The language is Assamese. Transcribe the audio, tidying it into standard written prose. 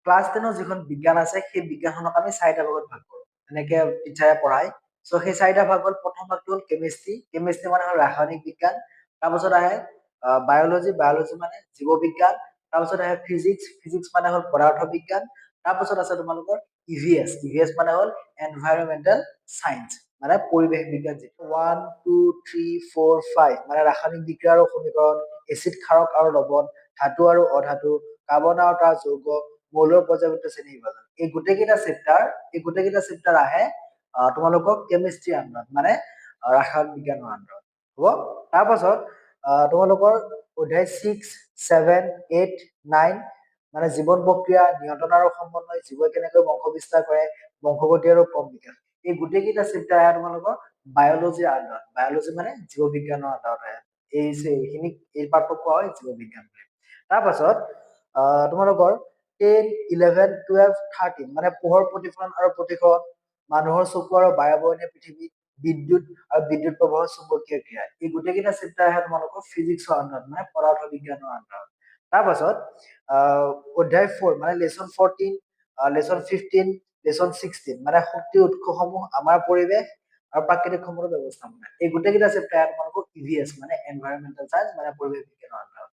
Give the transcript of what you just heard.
ক্লাছ 10 যিখন বিজ্ঞান আছে সেই বিজ্ঞানখনক আমি 4টা ভাগত ভাগ কৰোঁ এনেকে টিচাৰে পঢ়ায় সো সেই 4টা ভাগ হ'ল প্ৰথম ভাগটো হ'ল কেমিষ্ট্ৰি মানে হ'ল ৰাসায়নিক বিজ্ঞান তাৰপিছত আহে বায়োলজি মানে জীৱ বিজ্ঞান তাৰপিছত আহে ফিজিক্স মানে হ'ল পদাৰ্থ বিজ্ঞান তাৰপিছত আছে তোমালোকৰ ইভিএছ মানে হ'ল এনভাইৰনমেন্টেল সায়েন্স মানে পৰিৱেশ বিজ্ঞান যিটো 1 2 3 4 5 মানে ৰাসায়নিক বিক্ৰিয়া আৰু সমীকৰণ এচিড ক্ষাৰক আৰু লৱণ ধাতু আৰু অধাতু কাৰ্বন আৰু তাৰ যৌগ মৌলৰ পৰ্যায়বৃত্ত শ্ৰেণী বিভাজন এই গোটেইকেইটা চেপ্টাৰ আহে তোমালোকক কেমিষ্ট্ৰি আণ্ডাৰত মানে ৰাসায়নিক বিজ্ঞানৰ আণ্ডাৰত হ'ব তাৰপাছত তোমালোকৰ অধ্যায় 6 7 8 9 মানে জীৱন প্ৰক্ৰিয়া নিয়ন্ত্ৰণ আৰু সমন্বয় জীৱই কেনেকৈ বংশ বিস্তাৰ কৰে বংশগতি আৰু ক্ৰম বিকাশ এই গোটেইকেইটা চেপ্টাৰ আহে তোমালোকৰ বায়োলজিৰ আণ্ডাৰত বায়োলজি মানে জীৱ বিজ্ঞানৰ আণ্ডাৰত আহে এইখিনিক এই পাৰ্টক কোৱা হয় জীৱ বিজ্ঞান বুলি তাৰপাছত তোমালোকৰ 10 11 12 13 মানে পোহৰ প্ৰতিফলন আৰু প্ৰতিসৰণ মানুহৰ চকু আৰু বায়ুবৰণীয় পৃথিৱী বিদ্যুৎ আৰু বিদ্যুৎ প্ৰবাহৰ চুম্বকীয় ক্ৰিয়া এই গোটেইকেইটা চেপ্টাৰ আহে তোমালোকৰ ফিজিক্সৰ আণ্ডাৰত মানে পদাৰ্থ বিজ্ঞানৰ আণ্ডাৰত তাৰপাছত অধ্যায় 4 মানে লেচন 14 লেচন 15 লেচন 16 মানে শক্তি উৎসসমূহ আমাৰ পৰিৱেশ আৰু প্ৰাকৃতিক সম্পদৰ ব্যৱস্থাপনা এই গোটেইকেইটা চেপ্টাৰ তোমালোকৰ ইভিএছ মানে এনভাইৰনমেন্টেল সায়েন্স মানে পৰিৱেশ বিজ্ঞানৰ আণ্ডাৰত